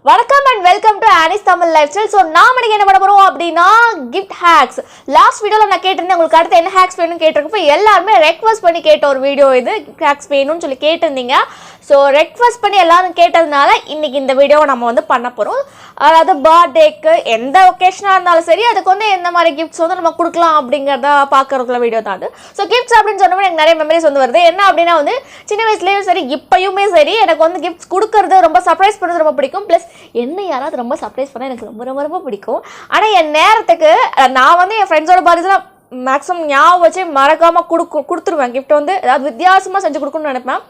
வணக்கம் and welcome to anistamillifestyle. So நாம இன்னைக்கு என்ன பண்ண போறோம் அப்படினா gift hacks. லாஸ்ட் வீடியோல நான் கேட்டிருந்தேன் உங்களுக்கு அடுத்து என்ன ஹேக்ஸ் வேணும்னு கேட்டிருக்கப்ப எல்லாரும் ரெக்வெஸ்ட் பண்ணி கேட்ட ஒரு வீடியோ இது ஹேக்ஸ் வேணும்னு சொல்லி கேட்டிருந்தீங்க. ஸோ ரெக்வெஸ்ட் பண்ணி எல்லாரும் கேட்டதுனால இன்னைக்கு இந்த வீடியோவை நம்ம வந்து பண்ண போகிறோம். அதாவது பர்த்டேக்கு எந்த ஒகேஷனாக இருந்தாலும் சரி அதுக்கு வந்து எந்த மாதிரி கிஃப்ட்ஸ் வந்து நம்ம கொடுக்கலாம் அப்படிங்கிறத பார்க்குறதுக்குள்ள வீடியோ தான் அது. ஸோ கிஃப்ட்ஸ் அப்படின்னு சொன்னோம்னா எனக்கு நிறைய மெமரிஸ் வந்து வருது. என்ன அப்படின்னா வந்து சின்ன வயசுலேயும் சரி இப்போயுமே சரி எனக்கு வந்து கிஃப்ட்ஸ் கொடுக்கறது ரொம்ப சர்ப்ரைஸ் பண்ணுறது ரொம்ப பிடிக்கும். ப்ளஸ் என்ன யாராவது ரொம்ப சர்ப்ரைஸ் பண்ணால் எனக்கு ரொம்ப ரொம்ப ரொம்ப பிடிக்கும். ஆனால் என் நேரத்துக்கு நான் வந்து என் ஃப்ரெண்ட்ஸோட பர்த்டேலாம் மேக்ஸிமம் ஞாபகம் வச்சு மறக்காமல் கொடுத்துருவேன். கிஃப்ட் வந்து ஏதாவது வித்தியாசமாக செஞ்சு கொடுக்கணும்னு நினைப்பேன்.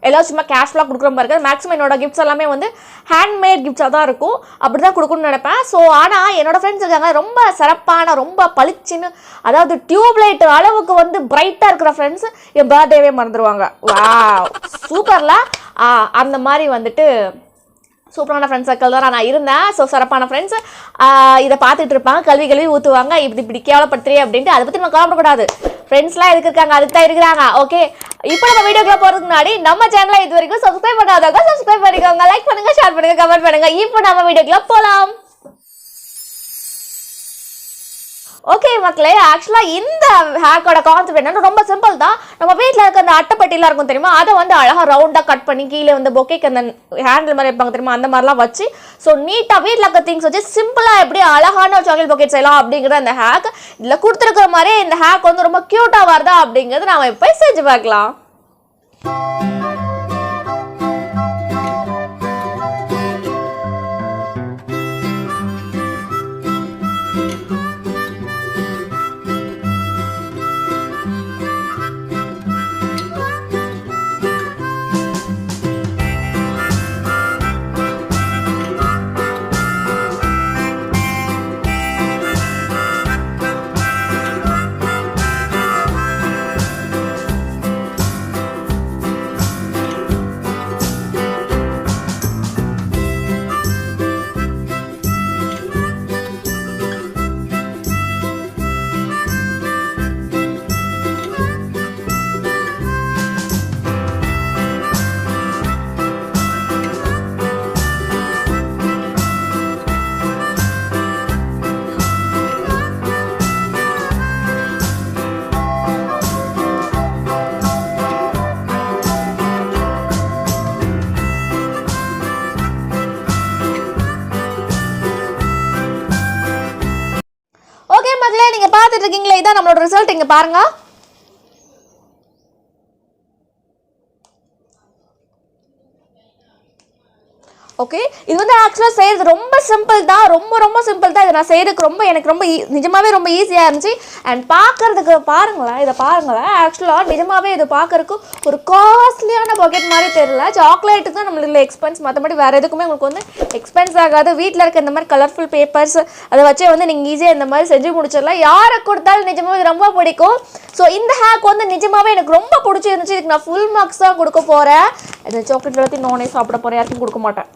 எல்லாம் சும்மா கேஷ்ஃபுல்லாக கொடுக்குற மாதிரி இருக்காது. மேக்ஸிமம் என்னோட கிஃப்ட்ஸ் எல்லாமே வந்து ஹேண்ட்மேட் கிஃப்ட்ஸாக தான் இருக்கும். அப்படி தான் கொடுக்கணும்னு நினைப்பேன். ஸோ ஆனால் என்னோடய ஃப்ரெண்ட்ஸ் இருக்காங்க ரொம்ப சிறப்பான ரொம்ப பளிச்சுன்னு அதாவது டியூப் லைட் அளவுக்கு வந்து பிரைட்டாக இருக்கிற ஃப்ரெண்ட்ஸ் என் பர்த்டேவே மறந்துடுவாங்க. வா சூப்பர்ல அந்த மாதிரி வந்துட்டு சூப்பரான ஃப்ரெண்ட்ஸ் சர்க்கிள் தான் நான் இருந்தேன். ஸோ சிறப்பான ஃப்ரெண்ட்ஸ் இதை பார்த்துட்டு இருப்பாங்க, கல்வி ஊற்றுவாங்க, இப்படி கேவலப்படுத்துறே அப்படின்ட்டு அதை பற்றி நம்ம கவலைப்படக்கூடாது. ஃப்ரெண்ட்ஸ்லாம் எதுக்கு இருக்காங்க, அதுக்கு தான் இருக்கிறாங்க. ஓகே, இப்போ நம்ம வீடியோக்குள்ள போகிறதுக்கு முன்னாடி நம்ம சேனலை இது வரைக்கும் சப்ஸ்கிரைப் பண்ணாதவங்க சப்ஸ்கிரைப் பண்ணிக்கோங்க, லைக் பண்ணுங்க, ஷேர் பண்ணுங்க, கமெண்ட் பண்ணுங்க. இப்போ நம்ம வீடியோக்குள்ள போகலாம். ஓகே மக்களே, ஆக்சுவலாக இந்த ஹேக்கோட கான்செப்ட் என்னன்னா ரொம்ப சிம்பிள் தான். நம்ம வீட்டில் இருக்க அந்த அட்டைப்பட்டிலாம் இருக்கும் தெரியுமா, அதை வந்து அழகாக ரவுண்டாக கட் பண்ணி கீழே வந்து பொக்கேக்கு அந்த ஹேண்டில் மாதிரி வைப்பாங்க தெரியுமா, அந்த மாதிரிலாம் வச்சு ஸோ நீட்டாக வீட்டில் இருக்க திங்ஸ் வச்சு சிம்பிளாக எப்படி அழகான சாக்லேட் பொக்கெட் செய்யலாம் அப்படிங்கிற அந்த ஹேக் இதில் கொடுத்துருக்கிற மாதிரியே இந்த ஹேக் வந்து ரொம்ப க்யூட்டாக வருதா அப்படிங்கிறது நாம் இப்போ செஞ்சு பார்க்கலாம். ஓகே மக்களே, நீங்க பார்த்துட்டு இருக்கீங்களே, இதான் நம்மளோட ரிசல்ட். இங்க பாருங்க. ஓகே, இது வந்து ஆக்சுவலாக செய்கிறது ரொம்ப சிம்பிள் தான், ரொம்ப சிம்பிள் தான். இதை நான் செய்கிறதுக்கு எனக்கு ரொம்ப நிஜமாகவே ரொம்ப ஈஸியாக இருந்துச்சு. அண்ட் பார்க்குறதுக்கு பாருங்களேன், இதை பாருங்களேன். ஆக்சுவலாக நிஜமாகவே இது பார்க்குறதுக்கு ஒரு காஸ்ட்லியான பாக்கெட் மாதிரி தெரியல. சாக்லேட்டு தான் நம்மளுக்கு எக்ஸ்பென்ஸ், மற்றபடி வேறு எதுக்குமே உங்களுக்கு வந்து எக்ஸ்பென்ஸ் ஆகாது. வீட்டில் இருக்க இந்த மாதிரி கலர்ஃபுல் பேப்பர்ஸ் அதை வச்சே வந்து நீங்கள் ஈஸியாக இந்த மாதிரி செஞ்சு முடிச்சிடலாம். யாரை கொடுத்தாலும் நிஜமாகவே இது ரொம்ப பிடிக்கும். ஸோ இந்த ஹேக் வந்து நிஜமாகவே எனக்கு ரொம்ப பிடிச்சிருந்துச்சு. இதுக்கு நான் ஃபுல் மார்க்ஸ் தான் கொடுக்க போகிறேன். இந்த சாக்லேட் எல்லாத்தையும் நானே சாப்பிட போகிறேன், யாருக்கும் கொடுக்க மாட்டேன்.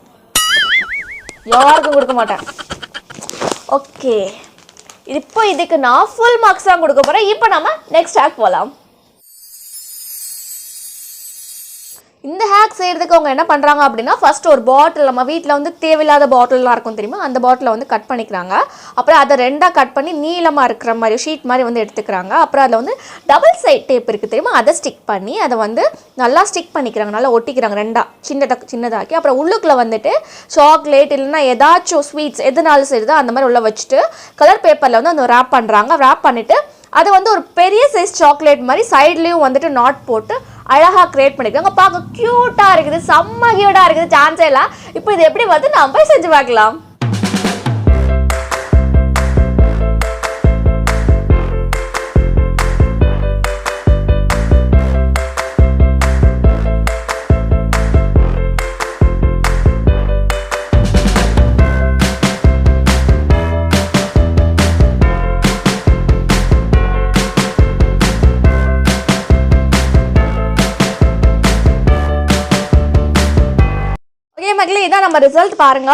ஓகே, இப்போ இதுக்கு நான் ஃபுல் மார்க்ஸ் தான் கொடுக்க போறேன். இப்போ நம்ம நெக்ஸ்ட் ஹேக் போகலாம். இந்த ஹேக் செய்கிறதுக்கு அவங்க என்ன பண்ணுறாங்க அப்படின்னா, ஃபர்ஸ்ட் ஒரு பாட்டில், நம்ம வீட்டில் வந்து தேவையில்லாத பாட்டில்லாம் இருக்கும் தெரியுமா, அந்த பாட்டிலை வந்து கட் பண்ணிக்கிறாங்க. அப்புறம் அதை ரெண்டாக கட் பண்ணி நீளமாக இருக்கிற மாதிரி ஷீட் மாதிரி வந்து எடுத்துக்கிறாங்க. அப்புறம் அதில் வந்து டபுள் சைட் டேப் இருக்குது தெரியுமா, அதை ஸ்டிக் பண்ணி அதை வந்து நல்லா ஸ்டிக் பண்ணிக்கிறாங்க, நல்லா ஒட்டிக்கிறாங்க ரெண்டாக சின்னதாக்கி. அப்புறம் உள்ளுக்குள்ளே வந்துட்டு சாக்லேட் இல்லைன்னா ஏதாச்சும் ஸ்வீட்ஸ் எதுனாலும் சரிதான் அந்த மாதிரி உள்ளே வச்சுட்டு கலர் பேப்பரில் வந்து அந்த ரேப் பண்ணுறாங்க. ரேப் பண்ணிவிட்டு அது வந்து ஒரு பெரிய சைஸ் சாக்லேட் மாதிரி சைட்லேயும் வந்துட்டு நாட் போட்டு அழகாக கிரியேட் பண்ணிக்கிறாங்க. பார்க்க க்யூட்டாக இருக்குது, செம்ம க்யூட்டாக இருக்குது, சான்ஸே இல்லை. இப்போ இது எப்படி வந்து நம்ம போய் செஞ்சு பார்க்கலாம். மக்களே, இதான் நம்ம ரிசல்ட் பாருங்க.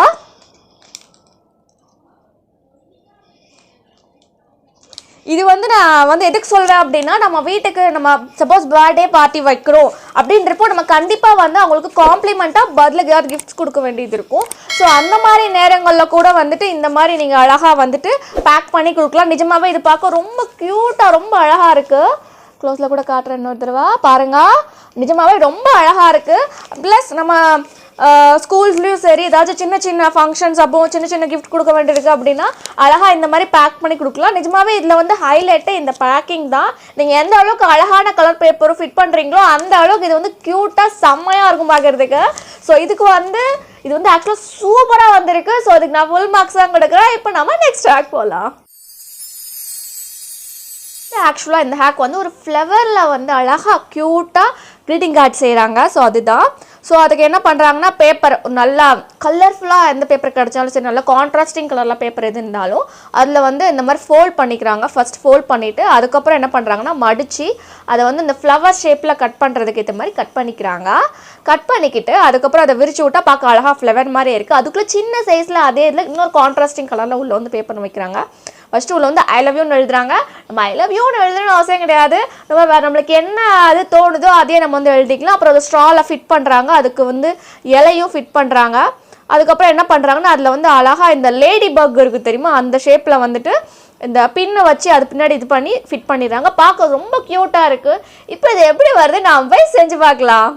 இது வந்து நான் வந்து எதுக்கு சொல்கிறேன் அப்படின்னா, நம்ம வீட்டுக்கு நம்ம சப்போஸ் பர்த்டே பார்ட்டி வைக்கிறோம் அப்படின்றப்போ நம்ம கண்டிப்பாக வந்து அவங்களுக்கு காம்ப்ளிமெண்ட்டாக பதிலுக்கு ஏதாவது கிஃப்ட்ஸ் கொடுக்க வேண்டியது இருக்கும். ஸோ அந்த மாதிரி நேரங்களில் கூட வந்துட்டு இந்த மாதிரி நீங்கள் அழகாக வந்துட்டு பேக் பண்ணி கொடுக்கலாம். நிஜமாகவே இது பார்க்க ரொம்ப க்யூட்டாக ரொம்ப அழகாக இருக்குது. க்ளோஸில் கூட காட்டுறேன் இன்னொரு தடவை பாருங்கள். நிஜமாகவே ரொம்ப அழகாக இருக்குது. ப்ளஸ் நம்ம ஸ்கூல்ஸ்லேயும் சரி ஏதாச்சும் சின்ன சின்ன ஃபங்க்ஷன்ஸ் அப்போ சின்ன சின்ன கிஃப்ட் கொடுக்க வேண்டியிருக்கு அப்படின்னா அழகாக இந்த மாதிரி பேக் பண்ணி கொடுக்கலாம். நிஜமாகவே இதில் வந்து ஹைலைட்டு இந்த பேக்கிங் தான். நீங்கள் எந்த அளவுக்கு அழகான கலர் பேப்பரும் ஃபிட் பண்ணுறீங்களோ அந்த அளவுக்கு இது வந்து க்யூட்டாக செம்மையாக இருக்கும் பார்க்குறதுக்கு. ஸோ இதுக்கு வந்து இது வந்து ஆக்சுவலாக சூப்பராக வந்திருக்கு. ஸோ இதுக்கு நான் ஃபுல் மார்க்ஸ் தான் கொடுக்குறேன். இப்போ நம்ம நெக்ஸ்ட் ஹேக் போகலாம். ஆக்சுவலாக இந்த ஹேக் வந்து ஒரு ஃப்ளவரில் வந்து அழகாக க்யூட்டாக க்ரீட்டிங் கார்டு செய்கிறாங்க. ஸோ அதுதான். ஸோ அதுக்கு என்ன பண்ணுறாங்கன்னா பேப்பர் நல்லா கலர்ஃபுல்லாக எந்த பேப்பர் கிடச்சாலும் சரி நல்லா கான்ட்ராஸ்டிங் கலரில் பேப்பர் எது இருந்தாலும் அதில் வந்து இந்த மாதிரி ஃபோல்ட் பண்ணிக்கிறாங்க. ஃபஸ்ட் ஃபோல்ட் பண்ணிவிட்டு அதுக்கப்புறம் என்ன பண்ணுறாங்கன்னா மடித்து அதை வந்து இந்த ஃப்ளவர் ஷேப்பில் கட் பண்ணுறதுக்கு ஏற்ற மாதிரி கட் பண்ணிக்கிறாங்க. கட் பண்ணிக்கிட்டு அதுக்கப்புறம் அதை விரிச்சு விட்டால் பார்க்க அழகாக ஃப்ளவர் மாதிரி இருக்குது. அதுக்குள்ளே சின்ன சைஸில் அதே இதில் இன்னொரு கான்ட்ராஸ்டிங் கலரில் உள்ள வந்து பேப்பர் வைக்கிறாங்க. ஃபஸ்ட்டு உள்ள வந்து ஐ லவ் யூன்னு எழுதுறாங்க. நம்ம ஐ லவ் யூன்னு எழுதணும்னு அவசியம் கிடையாது. நம்மளுக்கு என்ன அது தோணுதோ அதே நம்ம வந்து எழுதிக்கலாம். அப்புறம் அதை ஸ்ட்ராவில் ஃபிட் பண்ணுறாங்க. அதுக்கு வந்து இலையும் ஃபிட் பண்ணுறாங்க. அதுக்கப்புறம் என்ன பண்ணுறாங்கன்னா அதில் வந்து அழகாக இந்த லேடி பக் இருக்குது தெரியுமா, அந்த ஷேப்பில் வந்துட்டு இந்த பின்னை வச்சு அது பின்னாடி இது பண்ணி ஃபிட் பண்ணிடுறாங்க. பார்க்க ரொம்ப க்யூட்டாக இருக்குது. இப்போ இது எப்படி வருது நான் போய் செஞ்சு பார்க்கலாம்.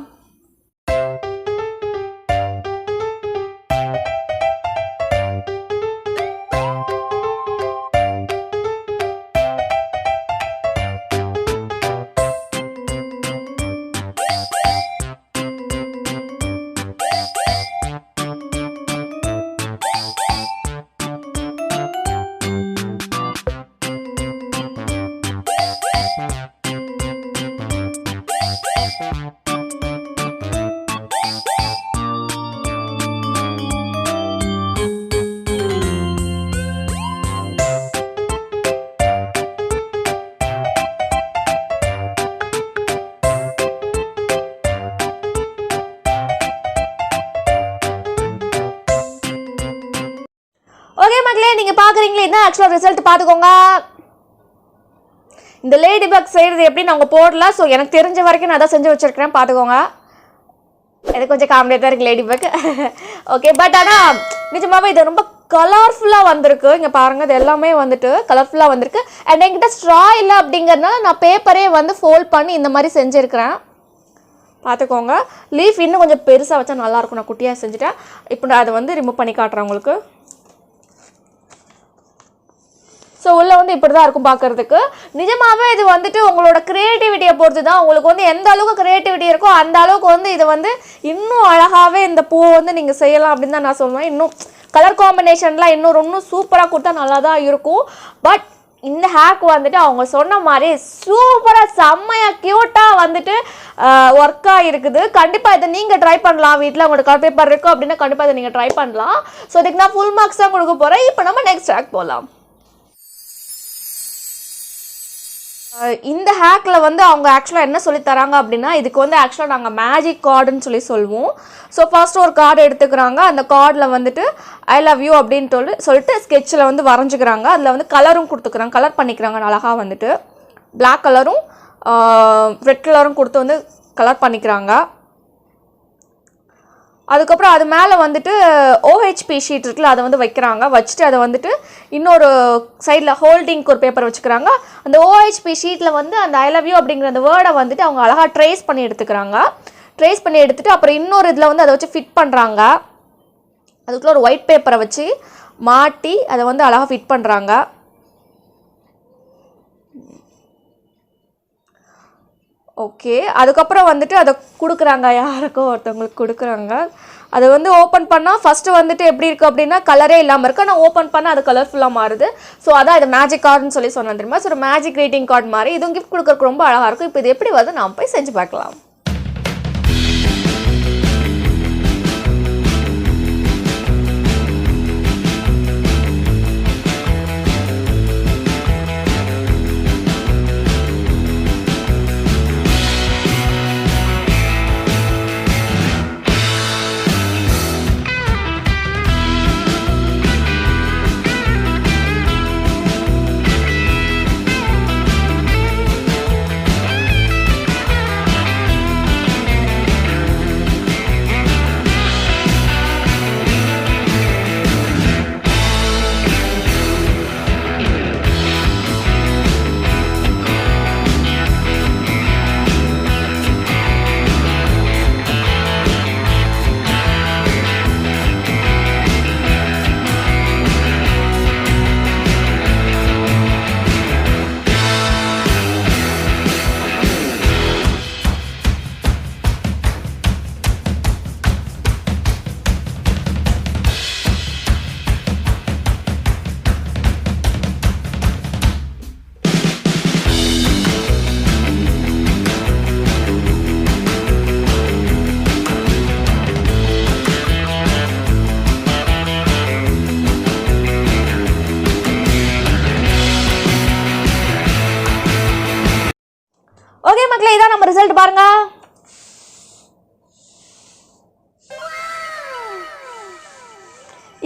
ஓகே மக்களே, நீங்கள் பார்க்குறீங்களே இதுதான் ஆக்சுவலாக ரிசல்ட் பார்த்துக்கோங்க. இந்த லேடி பக் செய்கிறது எப்படின்னு அவங்க போடல. ஸோ எனக்கு தெரிஞ்ச வரைக்கும் நான் தான் செஞ்சு வச்சுருக்கிறேன், பார்த்துக்கோங்க. இது கொஞ்சம் காமெடியாக தான் இருக்குது லேடி பக். ஓகே, பட் ஆனால் நிஜமாகவே இது ரொம்ப கலர்ஃபுல்லாக வந்திருக்கு. இங்கே பாருங்கள், இது எல்லாமே வந்துட்டு கலர்ஃபுல்லாக வந்திருக்கு. அண்ட் என்கிட்ட ஸ்ட்ரா இல்லை அப்படிங்கிறதுனால நான் பேப்பரே வந்து ஃபோல்ட் பண்ணி இந்த மாதிரி செஞ்சுருக்கிறேன், பார்த்துக்கோங்க. லீஃப் இன்னும் கொஞ்சம் பெருசாக வச்சா நல்லாயிருக்கும். நான் குட்டியாக செஞ்சுட்டேன். இப்போ நான் அதை வந்து ரிமூவ் பண்ணி காட்டுறேன் உங்களுக்கு. ஸோ உள்ளே வந்து இப்படி தான் இருக்கும் பார்க்குறதுக்கு. நிஜமாகவே இது வந்துட்டு உங்களோட க்ரியேட்டிவிட்டியை பொறுத்து தான். உங்களுக்கு வந்து எந்த அளவுக்கு க்ரியேட்டிவிட்டி இருக்கோ அந்த அளவுக்கு வந்து இது வந்து இன்னும் அழகாகவே இந்த பூவை வந்து நீங்கள் செய்யலாம் அப்படின்னு தான் நான் சொல்லுவேன். இன்னும் கலர் காம்பினேஷன்லாம் இன்னும் சூப்பராக கொடுத்தா நல்லா தான் இருக்கும். பட் இந்த ஹேக் வந்துட்டு அவங்க சொன்ன மாதிரி சூப்பராக செம்மையாக க்யூட்டாக வந்துட்டு ஒர்க்காக இருக்குது. கண்டிப்பாக இதை நீங்கள் ட்ரை பண்ணலாம். வீட்டில் உங்களோட கலர் பேப்பர் இருக்கும் அப்படின்னா கண்டிப்பாக இதை நீங்கள் ட்ரை பண்ணலாம். ஸோ இதுக்கு நான் ஃபுல் மார்க்ஸ் தான் கொடுக்க போகிறேன். இப்போ நம்ம நெக்ஸ்ட் ஹேக் போகலாம். இந்த ஹேக்கில் வந்து அவங்க ஆக்சுவலாக என்ன சொல்லி தராங்க அப்படின்னா, இதுக்கு வந்து ஆக்சுவலாக நாங்கள் மேஜிக் கார்டுன்னு சொல்லுவோம். ஸோ ஃபர்ஸ்ட் ஒரு கார்டு எடுத்துக்கிறாங்க. அந்த கார்டில் வந்துட்டு ஐ லவ் யூ அப்படின்னு சொல்லிட்டு ஸ்கெட்சில் வந்து வரைஞ்சிக்கிறாங்க. அதில் வந்து கலரும் கொடுத்துக்கிறாங்க, கலர் பண்ணிக்கிறாங்க அழகாக வந்துட்டு. பிளாக் கலரும் ரெட் கலரும் கொடுத்து வந்து கலர் பண்ணிக்கிறாங்க. அதுக்கப்புறம் அது மேலே வந்துட்டு ஓஹெச்பி ஷீட் இருக்குல்ல, அதை வந்து வைக்கிறாங்க. வச்சுட்டு அதை வந்துட்டு இன்னொரு சைடில் ஹோல்டிங்க்கு ஒரு பேப்பர் வச்சுக்கிறாங்க. அந்த ஓஹெச்பி ஷீட்டில் வந்து அந்த ஐ லவ் யூ அப்படிங்கிற அந்த வேர்டை வந்துட்டு அவங்க அழகாக ட்ரேஸ் பண்ணி எடுத்துக்கிறாங்க. ட்ரேஸ் பண்ணி எடுத்துகிட்டு அப்புறம் இன்னொரு இதில் வந்து அதை வச்சு ஃபிட் பண்ணுறாங்க. அதுக்குள்ளே ஒரு ஒயிட் பேப்பரை வச்சு மாட்டி அதை வந்து அழகாக ஃபிட் பண்ணுறாங்க. ஓகே, அதுக்கப்புறம் வந்துட்டு அதை கொடுக்குறாங்க, யாருக்கோ ஒருத்தவங்களுக்கு கொடுக்குறாங்க. அதை வந்து ஓப்பன் பண்ணால் ஃபஸ்ட்டு வந்துட்டு எப்படி இருக்குது அப்படின்னா கலரே இல்லாமல் இருக்குது. ஆனால் ஓப்பன் பண்ணால் அது கலர்ஃபுல்லாக மாறுது. ஸோ அதான் இது மேஜிக் கார்டுன்னு சொன்னேன் தெரியுமா. ஸோ ஒரு மேஜிக் கிரீட்டிங் கார்டு மாதிரி இதுவும் கிஃப்ட் கொடுக்குறதுக்கு ரொம்ப அழகாக இருக்கும். இப்போ இது எப்படி வருது நாம் போய் செஞ்சு பார்க்கலாம்.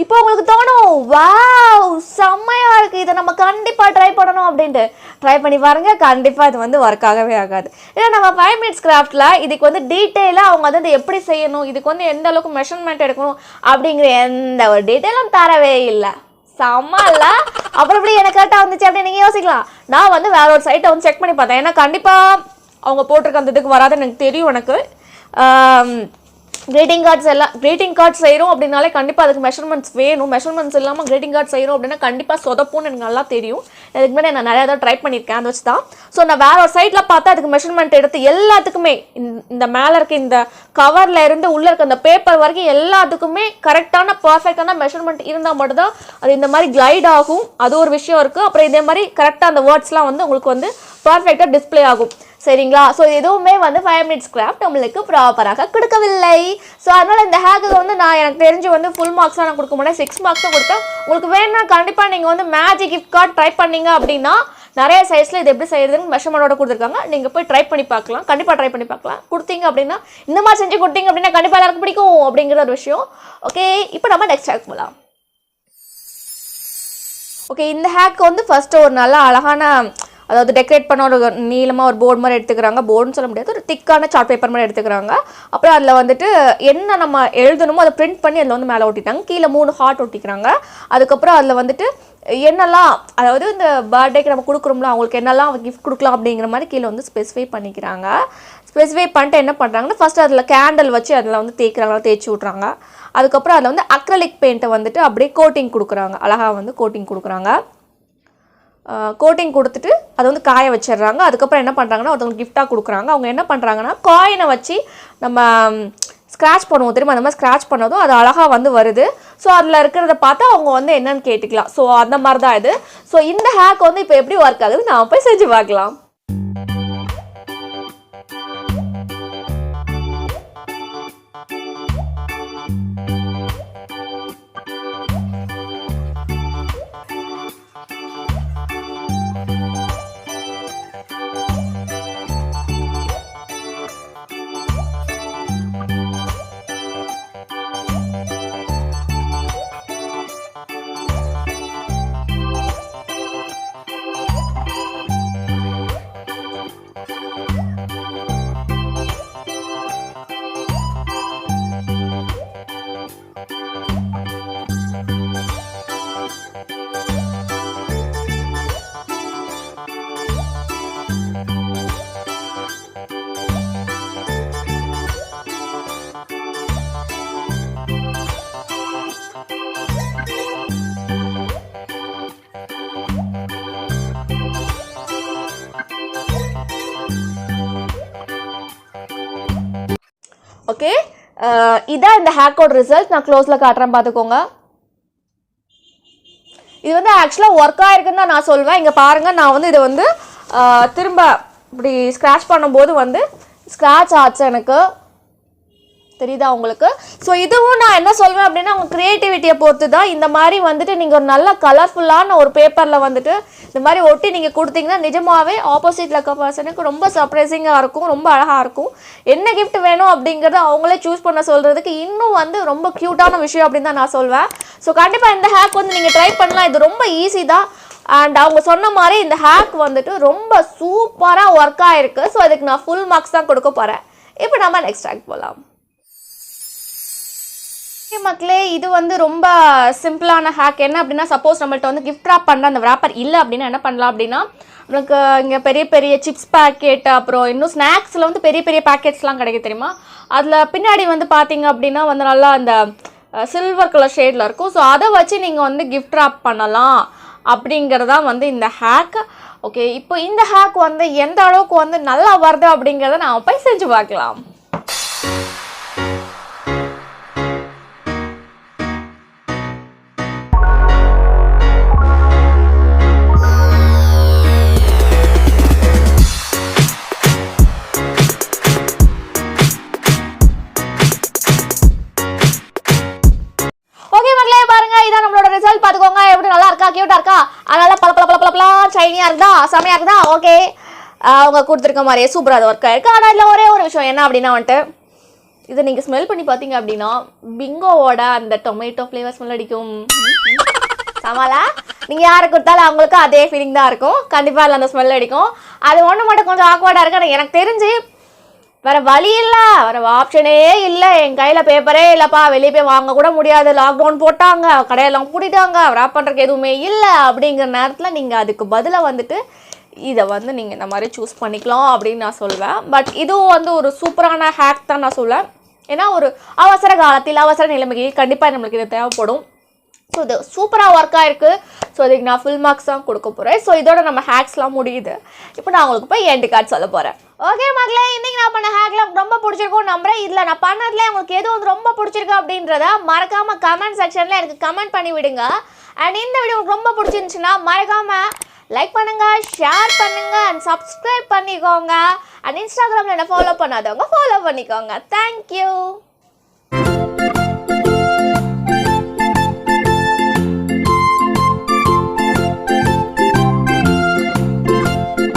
இப்போ உங்களுக்கு தோணும் வாவ் செம்மையா இருக்கு, இதை நம்ம கண்டிப்பா ட்ரை பண்ணணும் அப்படின்ட்டு. ட்ரை பண்ணி பாருங்க, கண்டிப்பா இது வந்து ஒர்க் ஆகவே ஆகாது. ஏன்னா நம்ம 5 minutes கிராஃப்ட்ல இதுக்கு வந்து டீட்டெயிலாக அவங்க வந்து எப்படி செய்யணும், இதுக்கு வந்து எந்த அளவுக்கு மெஷர்மெண்ட் எடுக்கணும் அப்படிங்கிற எந்த ஒரு டீட்டெயிலும் தரவே இல்லை. செம்ம இல்லை? அப்புறம் எப்படி எனக்கு கரெக்டாக வந்துச்சு அப்படின்னு நீங்கள் யோசிக்கலாம். நான் வந்து வேற ஒரு சைட்டை வந்து செக் பண்ணி பார்த்தேன். ஏன்னா கண்டிப்பாக அவங்க போட்டிருக்க அந்த இதுக்கு வராதுன்னு எனக்கு தெரியும். எனக்கு greeting cards செய்கிறோம் அப்படின்னாலே கண்டிப்பாக அதுக்கு மெஷர்மெண்ட்ஸ் வேணும். மெஷர்மெண்ட்ஸ் இல்லாமல் greeting cards செய்கிறோம் அப்படின்னா கண்டிப்பாக சொதப்புன்னு எனக்கு நல்லா தெரியும். இதுக்கு முன்னாடி நான் நிறையா தான் ட்ரை பண்ணியிருக்கேன், அதை வச்சு தான். ஸோ நான் வேற ஒரு சைட்டில் பார்த்தா அதுக்கு மெஷர்மெண்ட் எடுத்து எல்லாத்துக்குமே இந்த மேலே இருக்க இந்த கவரில் இருந்து உள்ளே இருக்க அந்த பேப்பர் வரைக்கும் எல்லாத்துக்குமே கரெக்டான பர்ஃபெக்டான மெஷர்மெண்ட் இருந்தால் மட்டும்தான் அது இந்த மாதிரி கிளைட் ஆகும். அது ஒரு விஷயம் இருக்குது. அப்புறம் இதே மாதிரி கரெக்டாக அந்த வேர்ட்ஸ்லாம் வந்து உங்களுக்கு வந்து பர்ஃபெக்டாக டிஸ்பிளே ஆகும். சரிங்களா? ஸோ எதுவுமே வந்து 5 minutes கிராஃப்ட் நம்மளுக்கு ப்ராப்பராக கொடுக்கவில்லை. ஸோ அதனால் இந்த ஹேக்கு வந்து நான் எனக்கு தெரிஞ்சு வந்து ஃபுல் மார்க்ஸ்லாம் நான் கொடுக்க மாட்டேன், 6 marks தான் கொடுப்பேன். உங்களுக்கு வேணும்னா கண்டிப்பாக நீங்கள் வந்து மேஜிக் கிஃப்ட் கார்டு ட்ரை பண்ணீங்க அப்படின்னா நிறைய சைஸில் இது எப்படி செய்யறதுன்னு மெஷர்மெண்டோட கொடுத்துருக்காங்க. நீங்கள் போய் ட்ரை பண்ணி பார்க்கலாம், கண்டிப்பாக ட்ரை பண்ணி பார்க்கலாம். கொடுத்தீங்க அப்படின்னா இந்த மாதிரி செஞ்சு கொடுத்தீங்க அப்படின்னா கண்டிப்பாக எல்லாருக்கும் பிடிக்கும் அப்படிங்கிற ஒரு விஷயம். ஓகே, இப்போ நம்ம நெக்ஸ்ட் ஹேக் போகலாம். ஓகே, இந்த ஹேக் வந்து ஃபர்ஸ்ட்டு ஒரு நல்ல அழகான, அதாவது டெக்கரேட் பண்ண ஒரு நீளமாக ஒரு போர்டு மாதிரி எடுத்துக்கிறாங்க. போர்டுன்னு சொல்ல முடியாது, ஒரு திக்கான சார்ட் பேப்பர் மாதிரி எடுத்துக்கிறாங்க. அப்புறம் அதில் வந்துட்டு என்ன நம்ம எழுதணுமோ அதை பிரிண்ட் பண்ணி அதில் வந்து மேலே ஒட்டிட்டாங்க. கீழே 3 ஹார்ட் ஒட்டிக்கிறாங்க. அதுக்கப்புறம் அதில் வந்துட்டு என்னெல்லாம், அதாவது இந்த பர்த்டேக்கு நம்ம கொடுக்குறோம்ல அவங்களுக்கு என்னெல்லாம் கிஃப்ட் கொடுக்கலாம் அப்படிங்கிற மாதிரி கீழே வந்து ஸ்பெசிஃபை பண்ணிக்கிறாங்க. ஸ்பெசிஃபை பண்ணிட்டு என்ன பண்ணுறாங்கன்னா ஃபஸ்ட்டு அதில் கேண்டில் வச்சு அதில் வந்து தேய்ச்சி விட்றாங்க. அதுக்கப்புறம் அதில் வந்து அக்ரலிக் பெயிண்ட்டை வந்துட்டு அப்படியே கோட்டிங் கொடுக்குறாங்க. அழகாக வந்து கோட்டிங் கொடுக்குறாங்க. கோட்டிங் கொடுத்துட்டு அதை வந்து காய வச்சிடுறாங்க. அதுக்கப்புறம் என்ன பண்ணுறாங்கன்னா ஒருத்தவங்களுக்கு கிஃப்டாக கொடுக்குறாங்க. அவங்க என்ன பண்ணுறாங்கன்னா காயினை வச்சு நம்ம ஸ்க்ராட்ச் பண்ணுவோம் தெரியுமா, அந்த மாதிரி ஸ்க்ராட்ச் பண்ணதும் அது அழகாக வந்து வருது. ஸோ அதில் இருக்கிறத பார்த்து அவங்க வந்து என்னன்னு கேட்டுக்கலாம். ஸோ அந்த மாதிரி தான் இது. ஸோ இந்த ஹேக் வந்து இப்போ எப்படி ஒர்க் ஆகுது நான் போய் செஞ்சு பார்க்கலாம். ஓகே, இதான் இந்த ஹேக்கோட ரிசல்ட். நான் க்ளோஸில் காட்டுறேன், பார்த்துக்கோங்க. இது வந்து ஆக்சுவலாக ஒர்க் ஆகிருக்குன்னு தான் நான் சொல்வேன். இங்கே பாருங்கள், நான் வந்து இதை வந்து திரும்ப இப்படி ஸ்க்ராட்ச் பண்ணும்போது வந்து ஸ்க்ராட்ச் ஆச்சு, எனக்கு தெரியுதா உங்களுக்கு? ஸோ இதுவும் நான் என்ன சொல்வேன் அப்படின்னா உங்கள் க்ரியேட்டிவிட்டியை பொறுத்து தான். இந்த மாதிரி வந்துட்டு நீங்கள் ஒரு நல்ல கலர்ஃபுல்லான ஒரு பேப்பரில் வந்துட்டு இந்த மாதிரி ஒட்டி நீங்கள் கொடுத்தீங்கன்னா நிஜமாகவே ஆப்போசிட்டில் இருக்க பர்சனுக்கு ரொம்ப சர்ப்ரைசிங்காக இருக்கும், ரொம்ப அழகாக இருக்கும். என்ன கிஃப்ட் வேணும் அப்படிங்கிறத அவங்களே சூஸ் பண்ண சொல்கிறதுக்கு இன்னும் வந்து ரொம்ப க்யூட்டான விஷயம் அப்படின்னு தான் நான் சொல்வேன். ஸோ கண்டிப்பாக இந்த ஹேக் வந்து நீங்கள் ட்ரை பண்ணலாம். இது ரொம்ப ஈஸி தான். அண்ட் அவங்க சொன்ன மாதிரி இந்த ஹேக் வந்துட்டு ரொம்ப சூப்பராக ஒர்க் ஆகிருக்கு. ஸோ அதுக்கு நான் ஃபுல் மார்க்ஸ் தான் கொடுக்க போகிறேன். இப்போ நம்ம நெக்ஸ்ட் ஹேக் போகலாம். மக்களே, இது வந்து ரொம்ப சிம்பிளான ஹேக். என்ன அப்படின்னா, சப்போஸ் நம்மள்ட்ட வந்து கிஃப்ட் ராப் பண்ணுற அந்த ராப்பர் இல்லை அப்படின்னா என்ன பண்ணலாம் அப்படின்னா, நமக்கு இங்கே பெரிய பெரிய சிப்ஸ் பேக்கெட், அப்புறம் இன்னும் ஸ்நாக்ஸில் வந்து பெரிய பெரிய பேக்கெட்ஸ்லாம் கிடைக்கும் தெரியுமா, அதில் பின்னாடி வந்து பார்த்தீங்க அப்படின்னா வந்து நல்லா அந்த சில்வர் கலர் ஷேடில் இருக்கும். ஸோ அதை வச்சு நீங்கள் வந்து கிஃப்ட் ராப் பண்ணலாம் அப்படிங்கிறதான் வந்து இந்த ஹேக். ஓகே, இப்போ இந்த ஹேக் வந்து எந்த அளவுக்கு வந்து நல்லா வருது அப்படிங்கிறத நான் போய் செஞ்சு பார்க்கலாம். பார்த்துக்கோங்க, எப்படி நல்லா இருக்கா, கியூட்டா இருக்கா, அதனால பல பல பல பல ஷைனியா இருக்குதா, செமையா இருக்குதா. ஓகே, அவங்க கொடுத்துருக்க மாதிரியே சூப்பராக ஒர்க் ஆயிருக்கு. ஆனால் இதில் ஒரே ஒரு விஷயம் என்ன அப்படின்னா வந்துட்டு இதை நீங்கள் ஸ்மெல் பண்ணி பார்த்தீங்க அப்படின்னா பிங்கோவோட அந்த டொமேட்டோ ஃப்ளேவர் ஸ்மெல் அடிக்கும். சமாளா நீங்கள் யாரை கொடுத்தாலும் அவங்களுக்கு அதே ஃபீலிங் தான் இருக்கும். கண்டிப்பாக அதில் அந்த ஸ்மெல் அடிக்கும். அது ஒன்று மட்டும் கொஞ்சம் ஆக்வர்டாக இருக்கு. ஆனால் எனக்கு தெரிஞ்சு வேறு வழி இல்லை, வேறு ஆப்ஷனே இல்லை. என் கையில் பேப்பரே இல்லைப்பா, வெளியே போய் வாங்க கூட முடியாது, லாக்டவுன் போட்டாங்க, கடையெல்லாம் பூட்டிட்டாங்க, ரேப் பண்ணுறதுக்கு எதுவுமே இல்லை அப்படிங்கிற நேரத்தில் நீங்கள் அதுக்கு பதிலாக வந்துட்டு இதை வந்து நீங்கள் இந்த மாதிரி சூஸ் பண்ணிக்கலாம் அப்படின்னு நான் சொல்வேன். பட் இதுவும் வந்து ஒரு சூப்பரான ஹேக் தான் நான் சொல்வேன். ஏன்னா ஒரு அவசர காலத்தில் அவசர நிலைமைக்கு கண்டிப்பாக நம்மளுக்கு இது தேவைப்படும். ஸோ இது சூப்பராக ஒர்க் ஆகிருக்கு. ஸோ இதுக்கு நான் ஃபுல் மார்க்ஸ் தான் கொடுக்க போகிறேன். ஸோ இதோட நம்ம ஹேக்ஸ்லாம் முடியுது. இப்போ நான் உங்களுக்கு போய் என்டு கார்டு சொல்ல போகிறேன். ஓகே மக்களே, இன்றைக்கி நான் பண்ண ஹேக்லாம் ரொம்ப பிடிச்சிருக்கும் நம்புறேன். இதில் நான் பண்ணதுல உங்களுக்கு எது வந்து ரொம்ப பிடிச்சிருக்கு அப்படின்றத மறக்காமல் கமெண்ட் செக்ஷனில் எனக்கு கமெண்ட் பண்ணி விடுங்க. அண்ட் இந்த வீடியோ உங்களுக்கு ரொம்ப பிடிச்சிருந்துச்சுன்னா மறக்காமல் லைக் பண்ணுங்கள், ஷேர் பண்ணுங்கள் அண்ட் சப்ஸ்கிரைப் பண்ணிக்கோங்க. அண்ட் இன்ஸ்டாகிராமில் என்ன ஃபாலோ பண்ணாதவங்க ஃபாலோ பண்ணிக்கோங்க. தேங்க்யூ.